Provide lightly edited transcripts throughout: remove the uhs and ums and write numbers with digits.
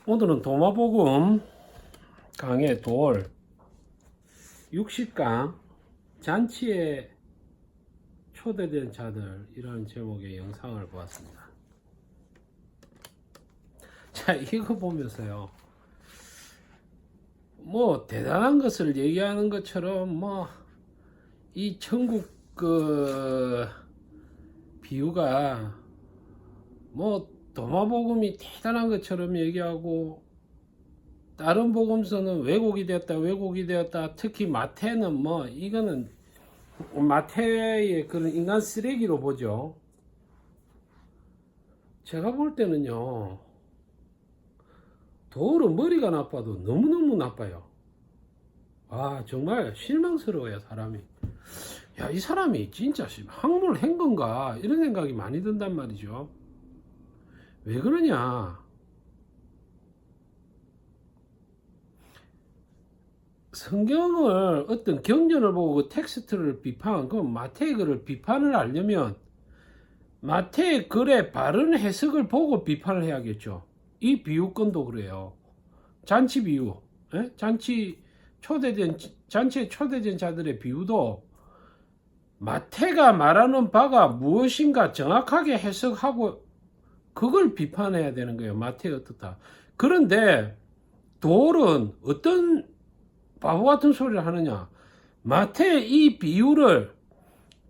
오늘은 도마복음 강의 돌 60강 잔치에 초대된 자들 이라는 제목의 영상을 보았습니다. 자, 이거 보면서요, 뭐 대단한 것을 얘기하는 것처럼 뭐 이 천국 비유가 뭐 도마복음이 대단한 것처럼 얘기하고, 다른 복음서는 왜곡이 되었다. 특히 마태는 뭐 이거는 마태의 그런 인간 쓰레기로 보죠. 제가 볼 때는요, 도로 머리가 나빠도 너무너무 나빠요. 아, 정말 실망스러워요, 사람이. 야, 이 사람이 진짜 학문을 한 건가 이런 생각이 많이 든단 말이죠. 왜 그러냐, 성경을 어떤 경전을 보고 그 텍스트를 비판, 그 마태의 글을 비판을 하려면 마태의 글의 바른 해석을 보고 비판을 해야겠죠. 이 비유건도 그래요. 잔치 비유, 예? 잔치에 초대된 자들의 비유도 마태가 말하는 바가 무엇인가 정확하게 해석하고 그걸 비판해야 되는 거예요. 마태가 어떻다. 그런데 돌은 어떤 바보 같은 소리를 하느냐, 마태의 이 비유를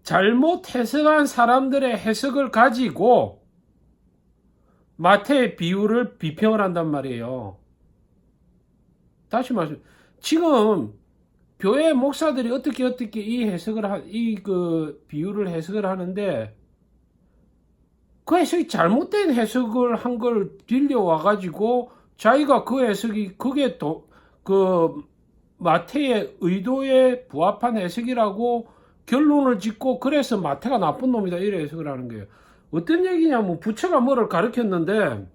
잘못 해석한 사람들의 해석을 가지고 마태의 비유를 비평을 한단 말이에요. 다시 말씀, 지금 교회 목사들이 어떻게 이 해석을 이 비유를 해석을 하는데, 그 해석이 잘못된 해석을 한 걸 들려와 가지고 자기가 그 해석이 그게 그 마태의 의도에 부합한 해석이라고 결론을 짓고, 그래서 마태가 나쁜 놈이다 이래 해석을 하는 거예요. 어떤 얘기냐면, 부처가 뭐를 가르쳤는데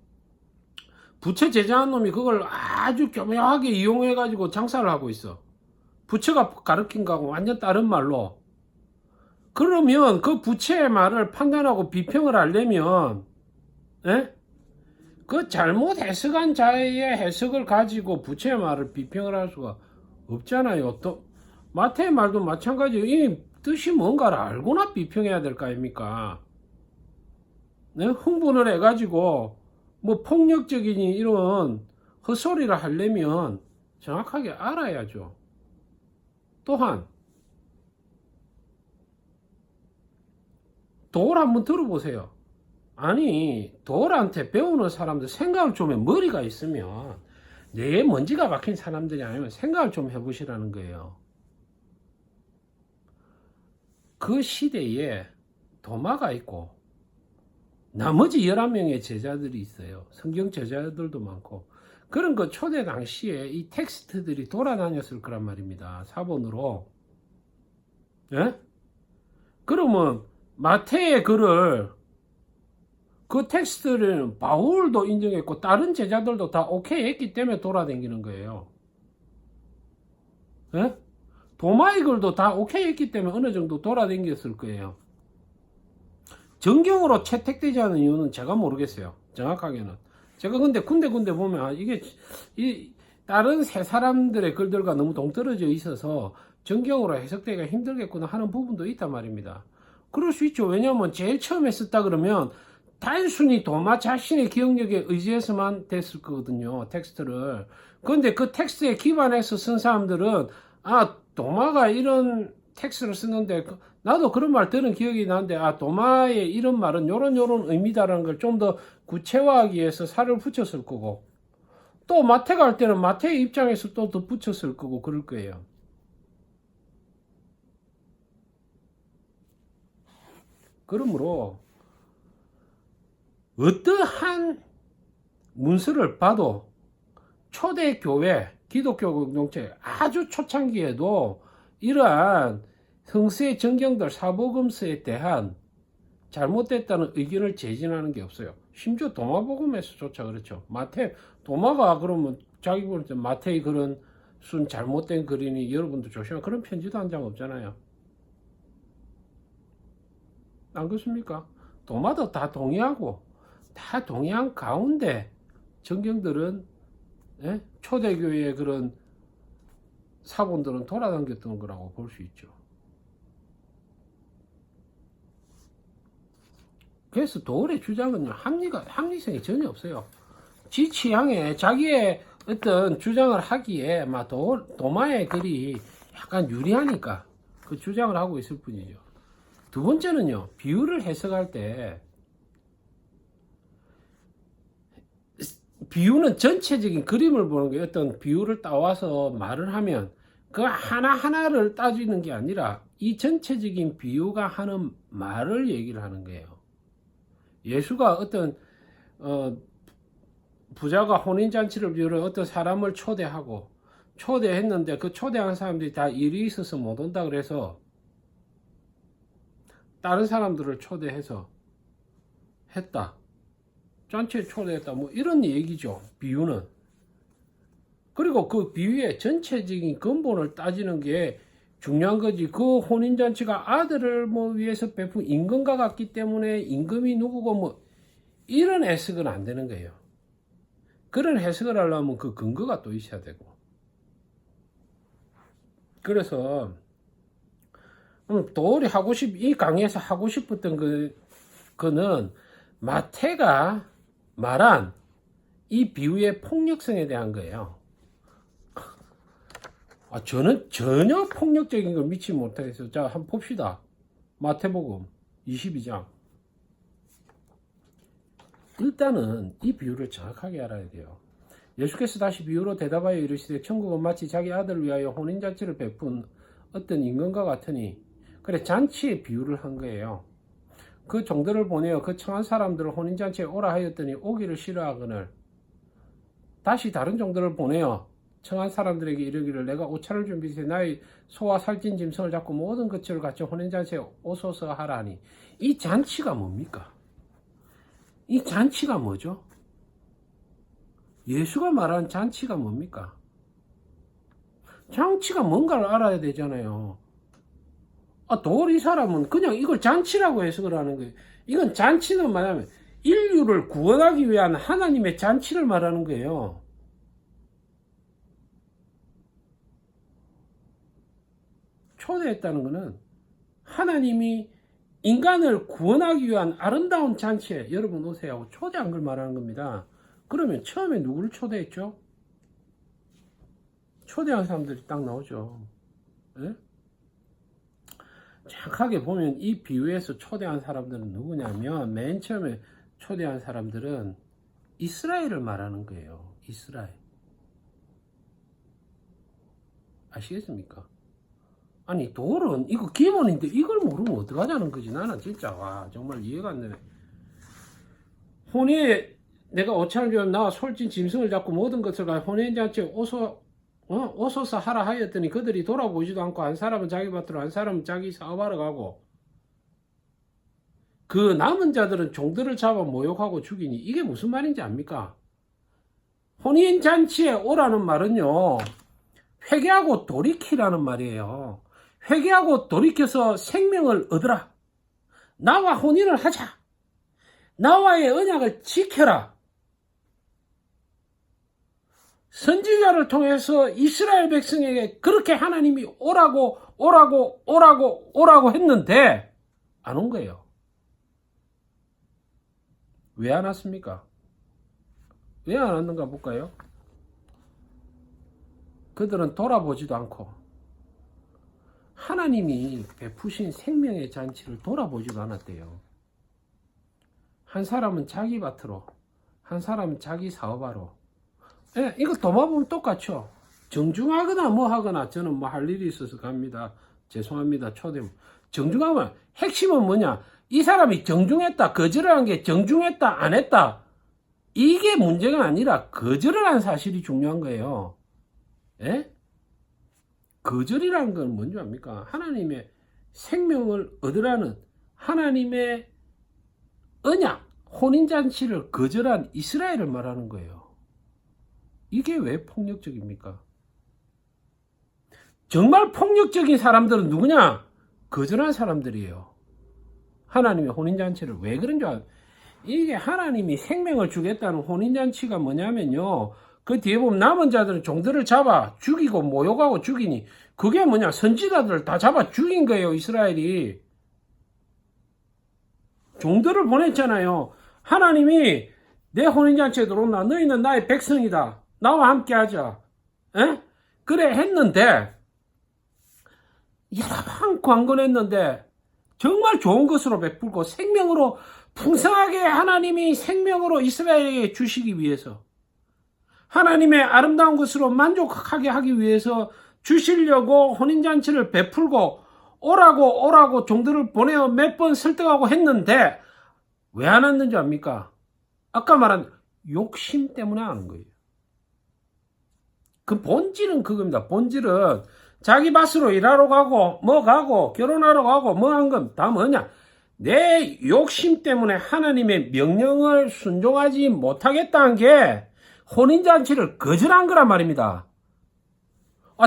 부처 제자한 놈이 그걸 아주 교묘하게 이용해 가지고 장사를 하고 있어. 부처가 가르친 거하고 완전 다른 말로. 그러면 그 부처의 말을 판단하고 비평을 하려면, 예? 그 잘못 해석한 자의 해석을 가지고 부처의 말을 비평을 할 수가 없잖아요. 또 마태의 말도 마찬가지예요. 이 뜻이 뭔가를 알고나 비평해야 될 거 아닙니까? 네? 흥분을 해가지고 뭐 폭력적인 이런 헛소리를 하려면 정확하게 알아야죠. 또한 돌 한번 들어보세요. 아니, 돌한테 배우는 사람들 생각을 좀 해. 머리가 있으면, 뇌에 먼지가 박힌 사람들이 아니면 생각을 좀 해보시라는 거예요. 그 시대에 도마가 있고 나머지 11명의 제자들이 있어요. 성경 제자들도 많고. 그런 그 초대 당시에 이 텍스트들이 돌아다녔을 거란 말입니다. 사본으로. 예? 그러면 마태의 글을, 그 텍스트를 바울도 인정했고 다른 제자들도 다 오케이 했기 때문에 돌아다니는 거예요. 예? 도마의 글도 다 오케이 했기 때문에 어느 정도 돌아다녔을 거예요. 정경으로 채택되지 않은 이유는 제가 모르겠어요. 정확하게는. 제가 근데 군데 보면 이게 다른 세 사람들의 글들과 너무 동떨어져 있어서 정경으로 해석되기가 힘들겠구나 하는 부분도 있단 말입니다. 그럴 수 있죠. 왜냐하면 제일 처음에 썼다 그러면 단순히 도마 자신의 기억력에 의지해서만 됐을 거거든요. 텍스트를. 그런데 그 텍스트에 기반해서 쓴 사람들은, 아, 도마가 이런 텍스트를 쓰는데 나도 그런 말 들은 기억이 나는데, 아, 도마의 이런 말은 요런 의미다라는 걸 좀 더 구체화하기 위해서 살을 붙였을 거고, 또 마태가 할 때는 마태의 입장에서 또 더 붙였을 거고 그럴 거예요. 그러므로 어떠한 문서를 봐도 초대교회, 기독교 공동체 아주 초창기에도 이러한 형세의 정경들, 사복음서에 대한 잘못됐다는 의견을 제진하는 게 없어요. 심지어 도마복음에서조차 그렇죠. 도마가 그러면 자기 볼 때 마태의 그런 순 잘못된 글이니 여러분도 조심하라, 그런 편지도 한 장 없잖아요. 안 그렇습니까? 도마도 다 동의하고, 다 동의한 가운데 정경들은 예? 초대교회의 그런 사본들은 돌아다녔던 거라고 볼 수 있죠. 그래서 도울의 주장은 합리성이 전혀 없어요. 지 취향에 자기의 어떤 주장을 하기에 막 도마의 글이 약간 유리하니까 그 주장을 하고 있을 뿐이죠. 두 번째는요, 비유를 해석할 때 비유는 전체적인 그림을 보는 게, 어떤 비유를 따와서 말을 하면 그 하나하나를 따지는 게 아니라 이 전체적인 비유가 하는 말을 얘기를 하는 거예요. 예수가 어떤 부자가 혼인잔치를 비유로 어떤 사람을 초대했는데 그 초대한 사람들이 다 일이 있어서 못 온다 그래서 다른 사람들을 초대해서 했다. 잔치에 초대했다. 뭐 이런 얘기죠. 비유는. 그리고 그 비유의 전체적인 근본을 따지는 게 중요한 거지. 그 혼인잔치가 아들을 뭐 위해서 베푼 임금과 같기 때문에 임금이 누구고 뭐 이런 해석은 안 되는 거예요. 그런 해석을 하려면 그 근거가 또 있어야 되고. 그래서 도울이 이 강의에서 하고 싶었던 그는 마태가 말한 이 비유의 폭력성에 대한 거예요. 저는 전혀 폭력적인 걸 믿지 못해서, 자, 한번 봅시다. 마태복음 22장. 일단은 이 비유를 정확하게 알아야 돼요. 예수께서 다시 비유로 대답하여 이르시되 천국은 마치 자기 아들을 위하여 혼인잔치를 베푼 어떤 임금과 같으니, 그래, 잔치의 비유를 한 거예요. 그 종들을 보내어 그 청한 사람들을 혼인잔치에 오라 하였더니 오기를 싫어하거늘, 다시 다른 종들을 보내어 청한 사람들에게 이르기를 내가 옷차를 준비해 나의 소와 살찐 짐승을 잡고 모든 것들을 같이 혼인잔치에 오소서 하라니. 이 잔치가 뭡니까? 이 잔치가 뭐죠? 예수가 말하는 잔치가 뭡니까? 잔치가 뭔가를 알아야 되잖아요. 도울 이 사람은 그냥 이걸 잔치라고 해석을 하는 거예요. 이건 잔치는 뭐냐면 인류를 구원하기 위한 하나님의 잔치를 말하는 거예요. 초대했다는 것은 하나님이 인간을 구원하기 위한 아름다운 잔치에 여러분 오세요 하고 초대한 걸 말하는 겁니다. 그러면 처음에 누구를 초대했죠? 초대한 사람들이 딱 나오죠. 예? 정확하게 보면 이 비유에서 초대한 사람들은 누구냐면, 맨 처음에 초대한 사람들은 이스라엘을 말하는 거예요. 이스라엘. 아시겠습니까? 아니, 돌은 이거 기본인데 이걸 모르면 어떡하자는 거지. 나는 진짜 정말 이해가 안 되네. 혼인에 내가 옷차를 주면 나와 솔진 짐승을 잡고 모든 것을 가 혼인잔치에 오소서 하라 하였더니 그들이 돌아보지도 않고 한 사람은 자기 밭으로 한 사람은 자기 사업하러 가고 그 남은 자들은 종들을 잡아 모욕하고 죽이니. 이게 무슨 말인지 압니까? 혼인잔치에 오라는 말은요, 회개하고 돌이키라는 말이에요. 회개하고 돌이켜서 생명을 얻으라. 나와 혼인을 하자. 나와의 언약을 지켜라. 선지자를 통해서 이스라엘 백성에게 그렇게 하나님이 오라고 했는데 안 온 거예요. 왜 안 왔습니까? 왜 안 왔는가 볼까요? 그들은 돌아보지도 않고 하나님이 베푸신 생명의 잔치를 돌아보지도 않았대요. 한 사람은 자기 밭으로, 한 사람은 자기 사업하러. 예, 이거 도마보면 똑같죠. 정중하거나 뭐 하거나 저는 뭐 할 일이 있어서 갑니다. 죄송합니다. 정중하면 핵심은 뭐냐? 이 사람이 정중했다, 거절을 한 게 정중했다, 안 했다. 이게 문제가 아니라 거절을 한 사실이 중요한 거예요. 예? 거절이라는 건 뭔지 압니까? 하나님의 생명을 얻으라는 하나님의 언약, 혼인잔치를 거절한 이스라엘을 말하는 거예요. 이게 왜 폭력적입니까? 정말 폭력적인 사람들은 누구냐? 거절한 사람들이에요. 하나님의 혼인잔치를. 왜 그런 줄 알아요? 이게 하나님이 생명을 주겠다는 혼인잔치가 뭐냐면요, 그 뒤에 보면 남은 자들은 종들을 잡아 죽이고 모욕하고 죽이니 그게 뭐냐? 선지자들을 다 잡아 죽인 거예요, 이스라엘이. 종들을 보냈잖아요. 하나님이 내 혼인잔치에 들어온다. 너희는 나의 백성이다. 나와 함께 하자. 에? 그래 했는데 여러 번 광건했는데 정말 좋은 것으로 베풀고 생명으로 풍성하게 하나님이 생명으로 이스라엘에게 주시기 위해서 하나님의 아름다운 것으로 만족하게 하기 위해서 주시려고 혼인잔치를 베풀고 오라고 종들을 보내어 몇 번 설득하고 했는데 왜 안 왔는지 압니까? 아까 말한 욕심 때문에 하는 거예요. 그 본질은 그겁니다. 본질은 자기 밭으로 일하러 가고 뭐 가고 결혼하러 가고 뭐 한 건 다 뭐냐? 내 욕심 때문에 하나님의 명령을 순종하지 못하겠다는 게 혼인잔치를 거절한 거란 말입니다.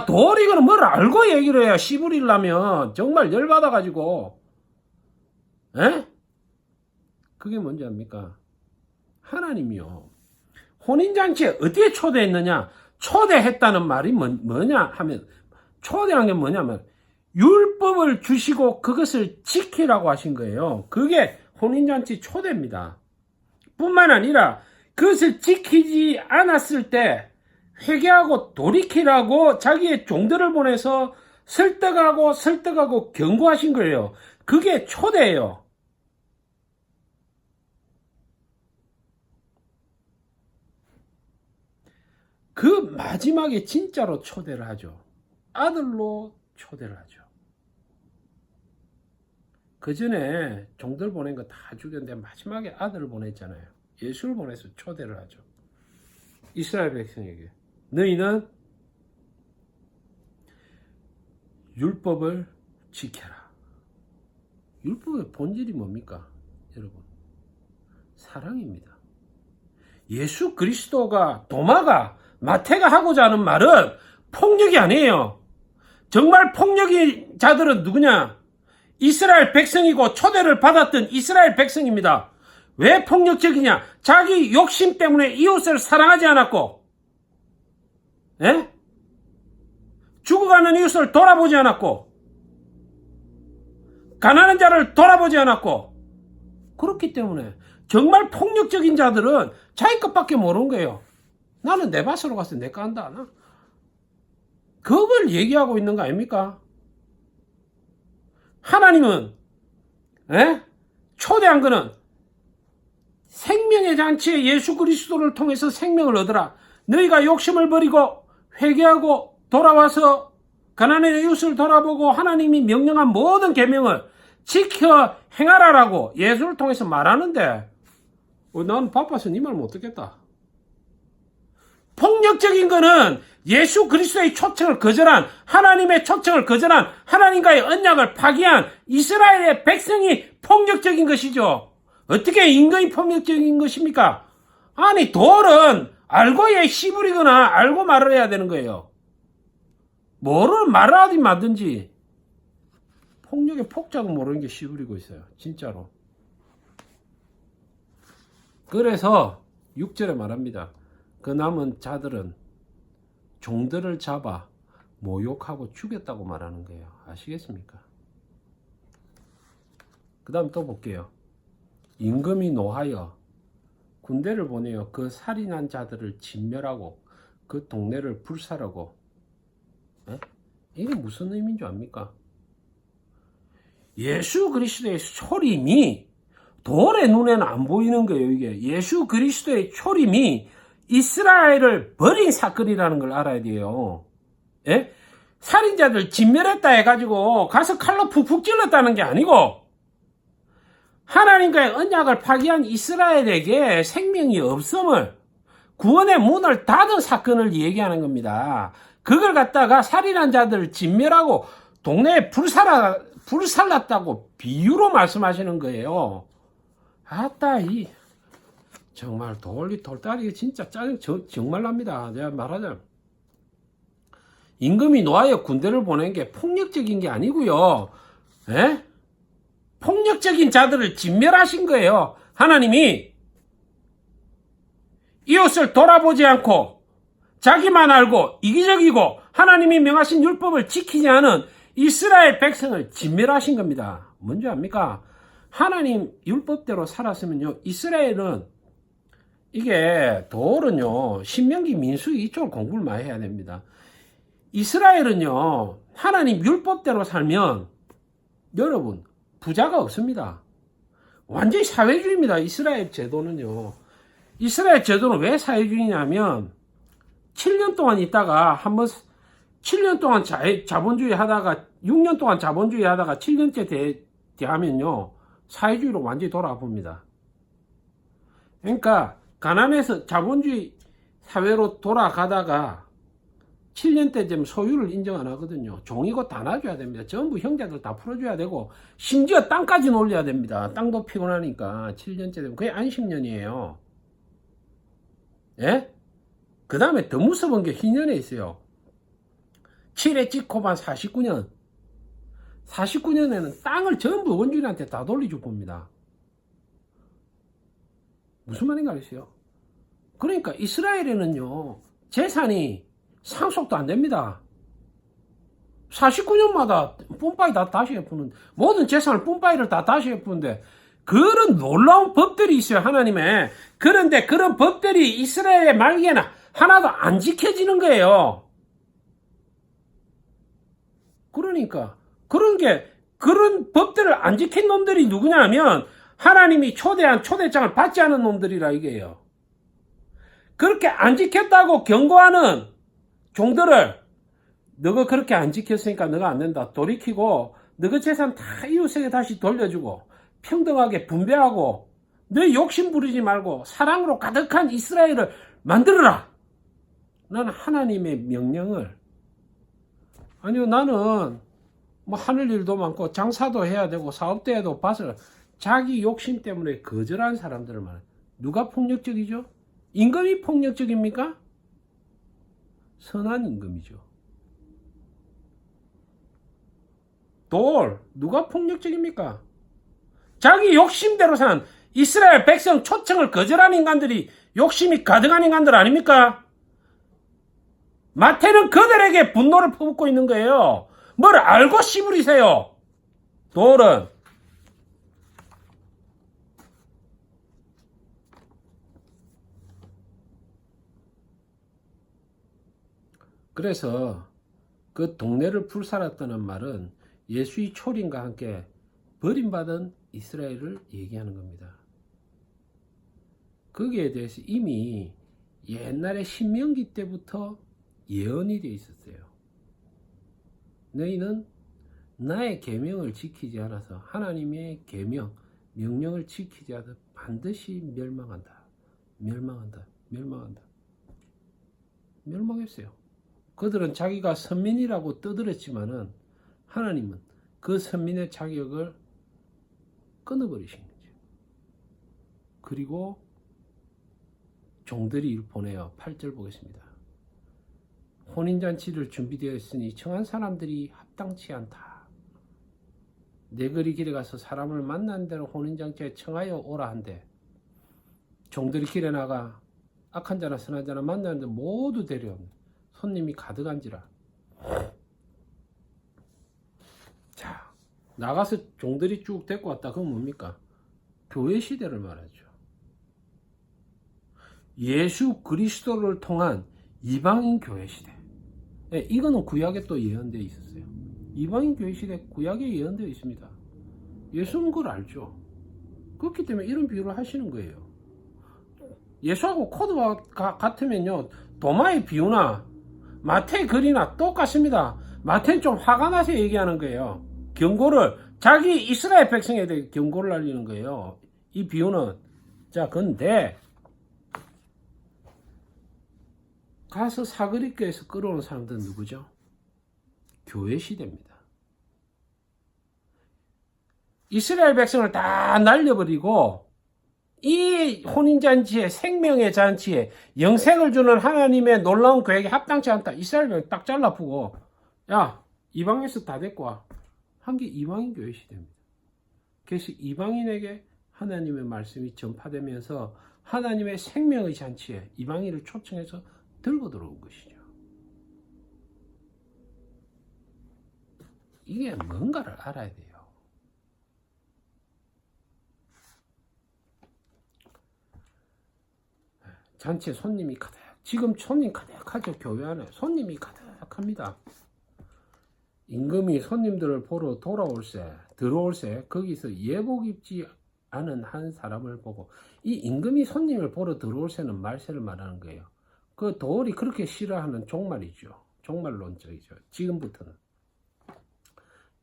도리 이거는 뭘 알고 얘기를 해야 씨부리려면 정말 열받아가지고. 에? 그게 뭔지 압니까? 하나님이요. 혼인잔치에 어디에 초대했느냐? 초대했다는 말이 뭐냐 하면 초대한 게 뭐냐면 율법을 주시고 그것을 지키라고 하신 거예요. 그게 혼인잔치 초대입니다. 뿐만 아니라 그것을 지키지 않았을 때 회개하고 돌이키라고 자기의 종들을 보내서 설득하고 경고하신 거예요. 그게 초대예요. 그 마지막에 진짜로 초대를 하죠. 아들로 초대를 하죠. 그 전에 종들 보낸 거 다 죽였는데 마지막에 아들을 보냈잖아요. 예수를 보내서 초대를 하죠. 이스라엘 백성에게 너희는 율법을 지켜라. 율법의 본질이 뭡니까? 여러분, 사랑입니다. 예수 그리스도가 도마가 마태가 하고자 하는 말은 폭력이 아니에요. 정말 폭력이 자들은 누구냐? 이스라엘 백성이고 초대를 받았던 이스라엘 백성입니다. 왜 폭력적이냐? 자기 욕심 때문에 이웃을 사랑하지 않았고, 에? 죽어가는 이웃을 돌아보지 않았고, 가난한 자를 돌아보지 않았고, 그렇기 때문에 정말 폭력적인 자들은 자기 것밖에 모르는 거예요. 나는 내 밭으로 가서 내 거 한다. 그걸 얘기하고 있는 거 아닙니까? 하나님은 초대한 거는 생명의 잔치에 예수 그리스도를 통해서 생명을 얻으라. 너희가 욕심을 버리고 회개하고 돌아와서 가난한 이웃을 돌아보고 하나님이 명령한 모든 계명을 지켜 행하라라고 예수를 통해서 말하는데 난 바빠서 네 말 못 듣겠다. 폭력적인 거는 예수 그리스도의 초청을 거절한, 하나님의 초청을 거절한, 하나님과의 언약을 파기한 이스라엘의 백성이 폭력적인 것이죠. 어떻게 인간이 폭력적인 것입니까? 아니 돌은 알고야 씨부리거나 알고 말을 해야 되는 거예요. 뭐를 말을 하든 말든지 폭력의 폭작은 모르는 게 씨부리고 있어요. 진짜로. 그래서 6절에 말합니다. 그 남은 자들은 종들을 잡아 모욕하고 죽였다고 말하는 거예요. 아시겠습니까? 그 다음 또 볼게요. 임금이 노하여 군대를 보내어 그 살인한 자들을 진멸하고 그 동네를 불살하고. 이게 무슨 의미인 줄 압니까? 예수 그리스도의 초림이 돌의 눈에는 안 보이는 거예요. 이게 예수 그리스도의 초림이 이스라엘을 버린 사건이라는 걸 알아야 돼요. 예? 살인자들 진멸했다 해가지고 가서 칼로 푹푹 찔렀다는 게 아니고 하나님과의 언약을 파기한 이스라엘에게 생명이 없음을 구원의 문을 닫은 사건을 얘기하는 겁니다. 그걸 갖다가 살인한 자들을 진멸하고 동네에 불살랐다고 비유로 말씀하시는 거예요. 아따 정말 돌다리 진짜 짜증 정말 납니다. 제가 말하자면 임금이 노하여 군대를 보낸 게 폭력적인 게 아니고요. 폭력적인 자들을 진멸하신 거예요. 하나님이 이웃을 돌아보지 않고 자기만 알고 이기적이고 하나님이 명하신 율법을 지키지 않은 이스라엘 백성을 진멸하신 겁니다. 뭔지 압니까? 하나님 율법대로 살았으면요, 이스라엘은, 이게 돌은요 신명기 민수기 이쪽을 공부를 많이 해야 됩니다. 이스라엘은요 하나님 율법대로 살면 여러분 부자가 없습니다. 완전히 사회주의입니다. 이스라엘 제도는요. 이스라엘 제도는 왜 사회주의냐면 7년 동안 있다가 한번 7년 동안 자본주의 하다가 6년 동안 자본주의 하다가 7년째 대하면요 사회주의로 완전히 돌아봅니다. 그러니까 가난해서 자본주의 사회로 돌아가다가 7년 때 되면 소유를 인정 안 하거든요. 종이고 다 놔줘야 됩니다. 전부 형제들 다 풀어줘야 되고 심지어 땅까지 놀려야 됩니다. 땅도 피곤하니까 7년째 되면 그게 안식년이에요. 예? 그 다음에 더 무서운 게 희년에 있어요. 7에 찍고만 49년. 49년에는 땅을 전부 원주민한테 다 돌려줄 겁니다. 무슨 말인가 하세요? 그러니까 이스라엘에는요 재산이 상속도 안 됩니다. 49년마다 뿜빠이 다 다시 해푸는, 모든 재산을 뿜빠이를 다 다시 해푸는데 그런 놀라운 법들이 있어요, 하나님의. 그런데 그런 법들이 이스라엘의 말기에는 하나도 안 지켜지는 거예요. 그러니까 그런 법들을 안 지킨 놈들이 누구냐 하면 하나님이 초대한 초대장을 받지 않은 놈들이라 이게요. 그렇게 안 지켰다고 경고하는 종들을 너가 그렇게 안 지켰으니까 너가 안 된다. 돌이키고 너가 재산 다 이웃에게 다시 돌려주고 평등하게 분배하고 너 욕심 부리지 말고 사랑으로 가득한 이스라엘을 만들어라. 나는 하나님의 명령을, 아니요 나는 뭐 하늘 일도 많고 장사도 해야 되고 사업도 해도 봐서 자기 욕심 때문에 거절한 사람들을 말해요. 누가 폭력적이죠? 임금이 폭력적입니까? 선한 임금이죠. 누가 폭력적입니까? 자기 욕심대로 산 이스라엘 백성 초청을 거절한 인간들이 욕심이 가득한 인간들 아닙니까? 마태는 그들에게 분노를 퍼붓고 있는 거예요. 뭘 알고 씨부리세요. 돌은 그래서 그 동네를 불살았다는 말은 예수의 초림과 함께 버림받은 이스라엘을 얘기하는 겁니다. 거기에 대해서 이미 옛날에 신명기 때부터 예언이 되어 있었어요. 너희는 나의 계명을 지키지 않아서 하나님의 계명, 명령을 지키지 않아서 반드시 멸망한다. 멸망했어요. 그들은 자기가 선민이라고 떠들었지만은 하나님은 그 선민의 자격을 끊어버리신 거죠. 그리고 종들이 보내요. 8절 보겠습니다. 혼인잔치를 준비되어 있으니 청한 사람들이 합당치 않다. 내 거리 길에 가서 사람을 만난 대로 혼인잔치에 청하여 오라 한대. 종들이 길에 나가 악한 자나 선한 자나 만나는데 모두 데려옵니다. 손님이 가득한지라. 자, 나가서 종들이 쭉 데리고 왔다. 그건 뭡니까? 교회 시대를 말하죠. 예수 그리스도를 통한 이방인 교회 시대. 네, 이거는 구약에 또 예언되어 있었어요. 이방인 교회 시대 구약에 예언되어 있습니다. 예수는 그걸 알죠. 그렇기 때문에 이런 비유를 하시는 거예요. 예수하고 코드가 같으면요, 도마의 비유나 마태의 글이나 똑같습니다. 마태는 좀 화가 나서 얘기하는 거예요. 경고를, 자기 이스라엘 백성에 대해 경고를 알리는 거예요. 이 비유는. 자, 근데 가서 사그리교에서 끌어오는 사람들은 누구죠? 교회 시대입니다. 이스라엘 백성을 다 날려버리고 이 혼인잔치에, 생명의 잔치에 영생을 주는 하나님의 놀라운 계획에 합당치 않다. 이스라엘을 딱 잘라프고, 야, 이방에서 다 데리고 와. 한 게 이방인 교회 시대입니다. 그래서 이방인에게 하나님의 말씀이 전파되면서 하나님의 생명의 잔치에 이방인을 초청해서 들고 들어온 것이죠. 이게 뭔가를 알아야 돼요. 잔치에 손님이 가득, 지금 손님 가득하죠. 교회 안에 손님이 가득합니다. 임금이 손님들을 보러 들어올세 거기서 예복 입지 않은 한 사람을 보고, 이 임금이 손님을 보러 들어올세는 말세를 말하는 거예요. 그 도울이 그렇게 싫어하는 종말이죠. 종말론적이죠. 지금부터는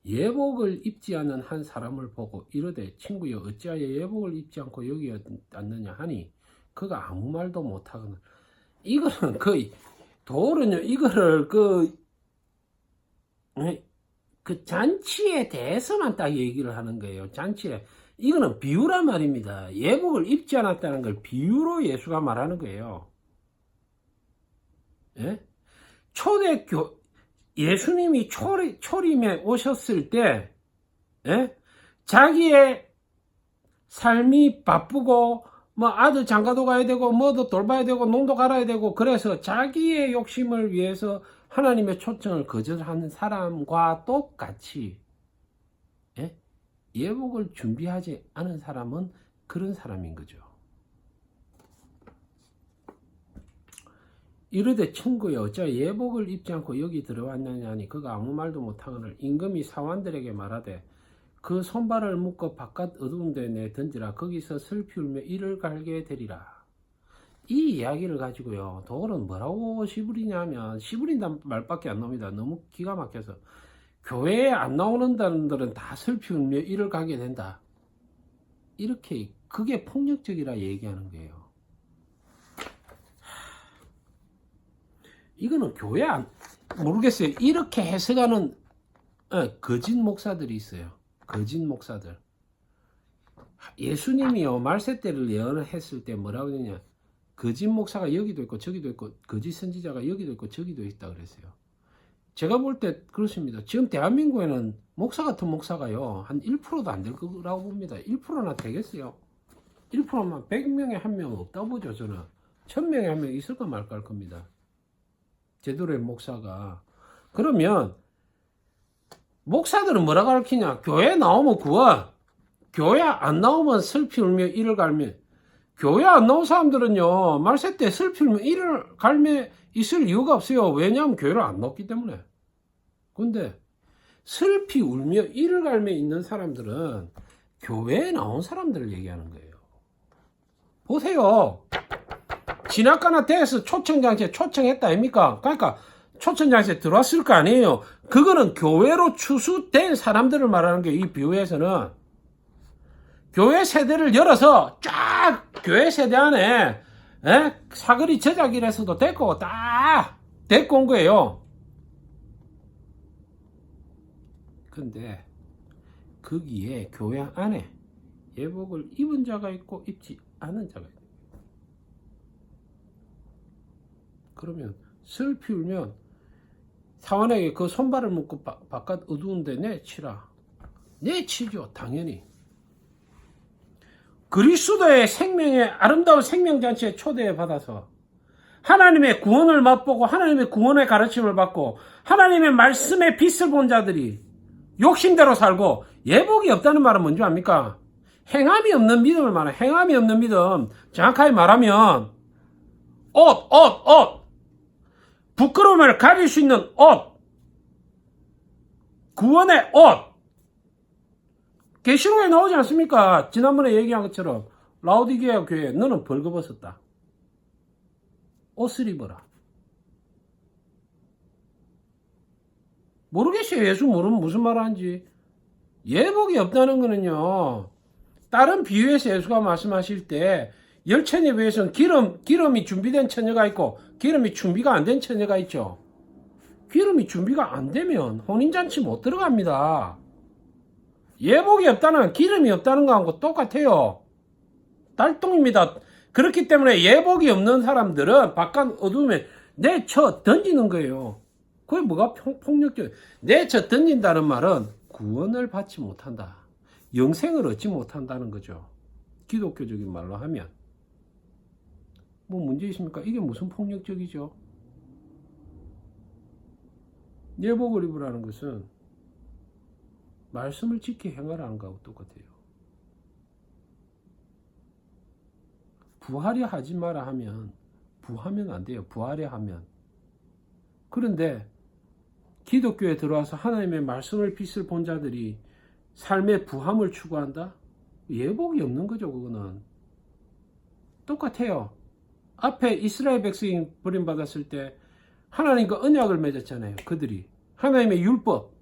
예복을 입지 않은 한 사람을 보고 이르되 친구여 어찌하여 예복을 입지 않고 여기 앉느냐 하니 그가 아무 말도 못하거늘. 이거는 거의 도울은요 이거를 그 잔치에 대해서만 딱 얘기를 하는 거예요. 잔치에 이거는 비유란 말입니다. 예복을 입지 않았다는 걸 비유로 예수가 말하는 거예요. 예? 예수님이 초림에 오셨을 때, 예? 자기의 삶이 바쁘고, 뭐 아들 장가도 가야 되고, 뭐도 돌봐야 되고, 농도 갈아야 되고, 그래서 자기의 욕심을 위해서 하나님의 초청을 거절하는 사람과 똑같이, 예? 예복을 준비하지 않은 사람은 그런 사람인 거죠. 이르되 친구여 어찌하여 예복을 입지 않고 여기 들어왔느냐 하니 그가 아무 말도 못하거늘 임금이 사환들에게 말하되 그 손발을 묶어 바깥 어두운 데 내 던지라 거기서 슬피 울며 이를 갈게 되리라. 이 이야기를 가지고요 도울은 뭐라고 시부리냐면, 시부린다는 말밖에 안 나옵니다. 너무 기가 막혀서 교회에 안 나오는 사람들은 다 슬피 울며 이를 가게 된다, 이렇게, 그게 폭력적이라 얘기하는 거예요. 이거는 교회 모르겠어요. 이렇게 해석하는 거짓 목사들이 있어요. 거짓 목사들. 예수님이요 말세 때를 예언을 했을 때 뭐라고 했냐, 거짓 목사가 여기도 있고 저기도 있고 거짓 선지자가 여기도 있고 저기도 있다 그랬어요. 제가 볼 때 그렇습니다. 지금 대한민국에는 목사 같은 목사가요 한 1%도 안 될 거라고 봅니다. 1%나 되겠어요. 1%만 100명에 한 명 없다 보죠. 저는 1000명에 한 명 있을까 말까 할 겁니다. 제대로의 목사가. 그러면 목사들은 뭐라 가르치냐, 교회 나오면 구원, 교회 안 나오면 슬피 울며 이를 갈며. 교회 안 나온 사람들은요 말세 때 슬피 울며 이를 갈며 있을 이유가 없어요. 왜냐하면 교회를 안 나왔기 때문에. 근데 슬피 울며 이를 갈며 있는 사람들은 교회에 나온 사람들을 얘기하는 거예요. 보세요. 지나가나 대에서 초청장치에 초청했다 아닙니까? 그러니까 초청장치에 들어왔을 거 아니에요. 그거는 교회로 추수된 사람들을 말하는 게, 이 비유에서는 교회 세대를 열어서 쫙 교회 세대 안에 사거리 제자길에서도 데리고 딱 데리고 온 거예요. 근데 거기에 교회 안에 예복을 입은 자가 있고 입지 않은 자가 있고, 그러면 슬피 울면 사환에게 그 손발을 묶고 바깥 어두운 데 내치라. 내치죠. 당연히. 그리스도의 생명의 아름다운 생명잔치에 초대받아서 하나님의 구원을 맛보고 하나님의 구원의 가르침을 받고 하나님의 말씀의 빛을 본 자들이 욕심대로 살고, 예복이 없다는 말은 뭔지 압니까? 행함이 없는 믿음을 말해. 행함이 없는 믿음, 정확하게 말하면 옷, 부끄러움을 가릴 수 있는 옷, 구원의 옷. 계시록에 나오지 않습니까? 지난번에 얘기한 것처럼 라오디게아 교회 너는 벌거벗었다, 옷을 입어라. 모르겠어요. 예수 모르면 무슨 말 하는지. 예복이 없다는 거는요, 다른 비유에서 예수가 말씀하실 때 열처녀 비유에서는 기름이 준비된 처녀가 있고 기름이 준비가 안 된 처녀가 있죠. 기름이 준비가 안 되면 혼인잔치 못 들어갑니다. 예복이 없다는, 기름이 없다는 거하고 똑같아요. 달동입니다. 그렇기 때문에 예복이 없는 사람들은 바깥 어두우면 내쳐 던지는 거예요. 그게 뭐가 폭력적? 내쳐 던진다는 말은 구원을 받지 못한다, 영생을 얻지 못한다는 거죠. 기독교적인 말로 하면. 뭐 문제 있습니까? 이게 무슨 폭력적이죠? 예복을 입으라는 것은 말씀을 지켜 행하라는 거하고 똑같아요. 부하려 하지 마라 하면 부하면 안 돼요. 부하려 하면. 그런데 기독교에 들어와서 하나님의 말씀을 빛을 본 자들이 삶의 부함을 추구한다? 예복이 없는 거죠. 그거는 똑같아요. 앞에 이스라엘 백성이 버림받았을 때 하나님과 언약을 맺었잖아요. 그들이 하나님의 율법,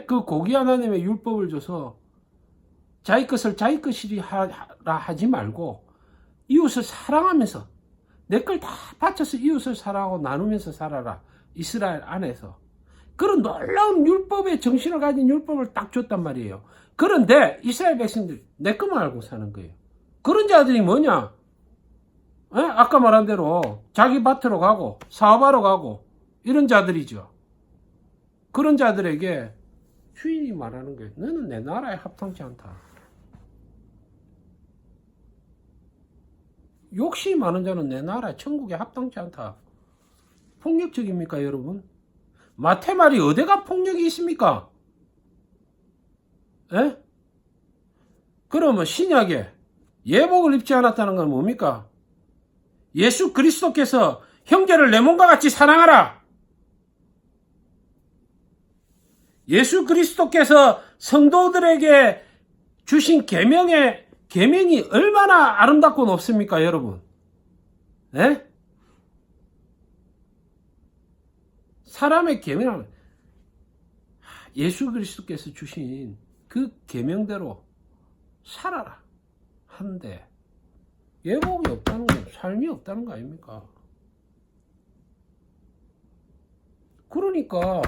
그 고귀한 하나님의 율법을 줘서 자기 것을 자기 것이라 하지 말고 이웃을 사랑하면서 내 걸 다 바쳐서 이웃을 사랑하고 나누면서 살아라. 이스라엘 안에서 그런 놀라운 율법의 정신을 가진 율법을 딱 줬단 말이에요. 그런데 이스라엘 백성들 내 것만 알고 사는 거예요. 그런 자들이 뭐냐? 아까 말한 대로 자기 밭으로 가고 사업하러 가고 이런 자들이죠. 그런 자들에게 주인이 말하는 거예요. 너는 내 나라에 합당치 않다. 욕심이 많은 자는 내 나라에 천국에 합당치 않다. 폭력적입니까 여러분? 마태 말이 어디가 폭력이 있습니까? 그러면 신약에 예복을 입지 않았다는 건 뭡니까? 예수 그리스도께서 형제를 내 몸과 같이 사랑하라. 예수 그리스도께서 성도들에게 주신 계명이 얼마나 아름답고 높습니까, 여러분? 사람의 계명은 예수 그리스도께서 주신 그 계명대로 살아라 한데 예복이 없다는 건 삶이 없다는 거 아닙니까? 그러니까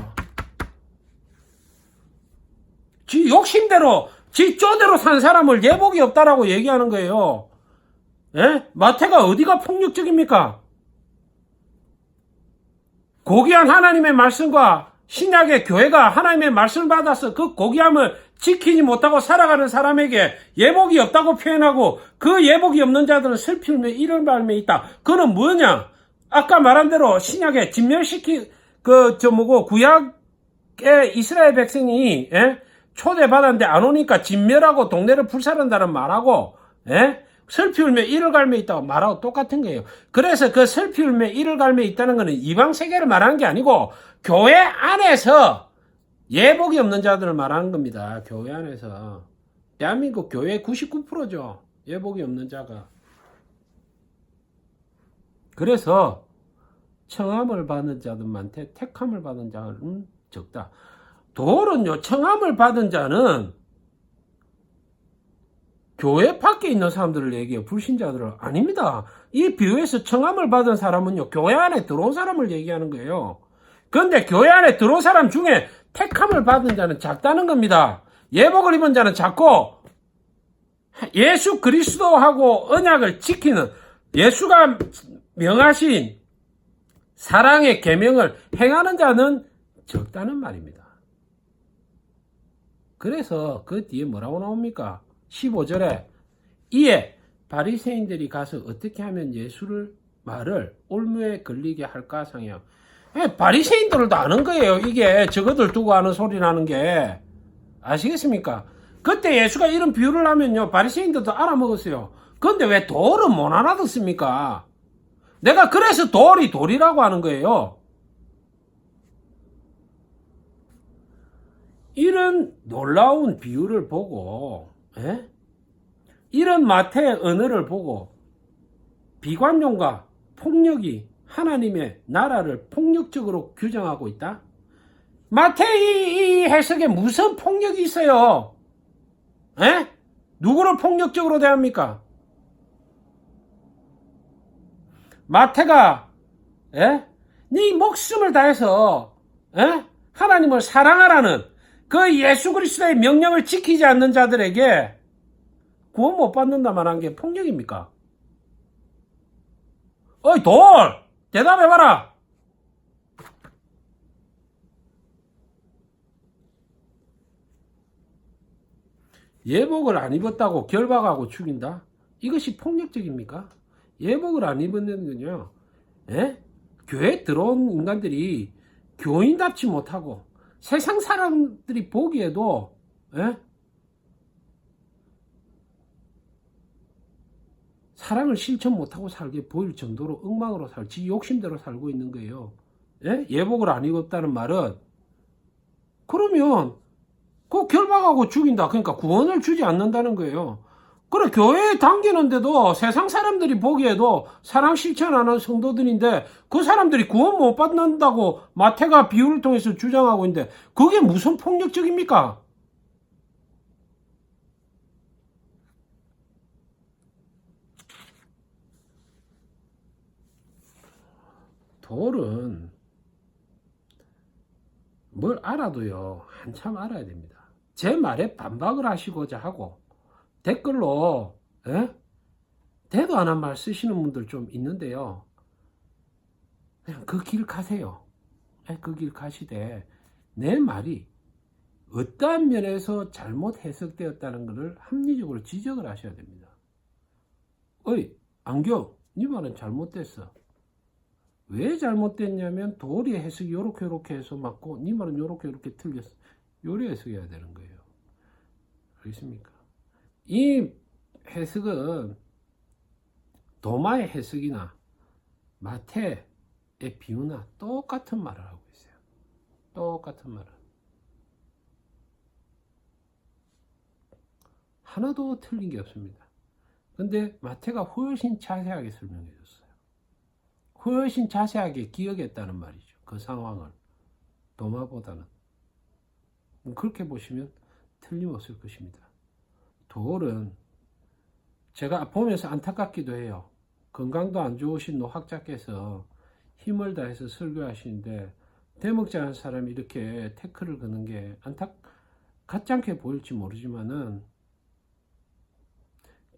지 욕심대로 지 쪼대로 산 사람을 예복이 없다라고 얘기하는 거예요. 마태가 어디가 폭력적입니까? 고귀한 하나님의 말씀과 신약의 교회가 하나님의 말씀을 받아서 그 고귀함을 지키지 못하고 살아가는 사람에게 예복이 없다고 표현하고 그 예복이 없는 자들은 슬피 울며 이를 갈며 있다. 그는 뭐냐? 아까 말한 대로 신약에 구약의 이스라엘 백성이 초대받았는데 안 오니까 진멸하고 동네를 불살른다는 말하고 슬피 울며 이를 갈며 있다고 말하고 똑같은 거예요. 그래서 그 슬피 울며 이를 갈며 있다는 것은 이방 세계를 말하는 게 아니고 교회 안에서 예복이 없는 자들을 말하는 겁니다. 교회 안에서. 대한민국 교회 99%죠. 예복이 없는 자가. 그래서 청함을 받은 자는 많대 택함을 받은 자는 적다. 돌은요, 청함을 받은 자는 교회 밖에 있는 사람들을 얘기해요. 불신자들은 아닙니다. 이 비유에서 청함을 받은 사람은요, 교회 안에 들어온 사람을 얘기하는 거예요. 그런데 교회 안에 들어온 사람 중에 택함을 받은 자는 작다는 겁니다. 예복을 입은 자는 작고 예수 그리스도하고 언약을 지키는 예수가 명하신 사랑의 계명을 행하는 자는 적다는 말입니다. 그래서 그 뒤에 뭐라고 나옵니까? 15절에 이에 바리새인들이 가서 어떻게 하면 예수를 말을 올무에 걸리게 할까 상영. 바리새인들도 아는 거예요. 이게 저거들 두고 하는 소리라는 게. 아시겠습니까? 그때 예수가 이런 비유를 하면요, 바리새인들도 알아먹었어요. 그런데 왜 돌은 못 알아듣습니까? 내가 그래서 돌이 돌이라고 하는 거예요. 이런 놀라운 비유를 보고 이런 마태의 언어를 보고 비관용과 폭력이 하나님의 나라를 폭력적으로 규정하고 있다? 마태의 이 해석에 무슨 폭력이 있어요? 누구를 폭력적으로 대합니까? 마태가 네 목숨을 다해서 하나님을 사랑하라는 그 예수 그리스도의 명령을 지키지 않는 자들에게 구원 못 받는다 말한 게 폭력입니까? 어이 돌! 대답해봐라! 예복을 안 입었다고 결박하고 죽인다? 이것이 폭력적입니까? 예복을 안 입었는 건요, 교회에 들어온 인간들이 교인답지 못하고 세상 사람들이 보기에도 예? 사랑을 실천 못하고 살게 보일 정도로 엉망으로 살지 욕심대로 살고 있는 거예요. 예? 예복을 안 입었다는 말은 그러면 그 결박하고 죽인다. 그러니까 구원을 주지 않는다는 거예요. 그래 교회에 당기는데도 세상 사람들이 보기에도 사랑 실천하는 성도들인데 그 사람들이 구원 못 받는다고 마태가 비유를 통해서 주장하고 있는데 그게 무슨 폭력적입니까? 돌은 뭘 알아도요 한참 알아야 됩니다. 제 말에 반박을 하시고자 하고 댓글로 대도 안 한 말 쓰시는 분들 좀 있는데요. 그냥 그 길 가세요. 그 길 가시되 내 말이 어떠한 면에서 잘못 해석되었다는 것을 합리적으로 지적을 하셔야 됩니다. 어이 안경 네 말은 잘못됐어. 왜 잘못됐냐면 도리의 해석이 요렇게 해서 맞고 네 말은 요렇게 틀렸어. 요리 해석해야 되는 거예요. 알겠습니까? 이 해석은 도마의 해석이나 마태의 비유나 똑같은 말을 하고 있어요. 똑같은 말을. 하나도 틀린 게 없습니다. 근데 마태가 훨씬 자세하게 설명해 줬어요. 훨씬 자세하게 기억했다는 말이죠. 그 상황을. 도마보다는. 그렇게 보시면 틀림없을 것입니다. 돌은 제가 보면서 안타깝기도 해요. 건강도 안 좋으신 노학자께서 힘을 다해서 설교하시는데 대목자 한 사람이 이렇게 태클을 거는 게 같지 않게 보일지 모르지만은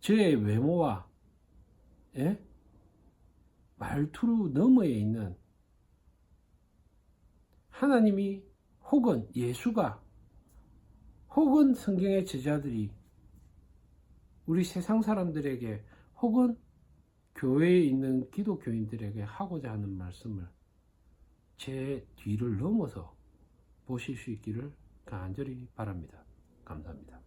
저의 외모와 말투로 너머에 있는 하나님이 혹은 예수가 혹은 성경의 제자들이 우리 세상 사람들에게 혹은 교회에 있는 기독교인들에게 하고자 하는 말씀을 제 뒤를 넘어서 보실 수 있기를 간절히 바랍니다. 감사합니다.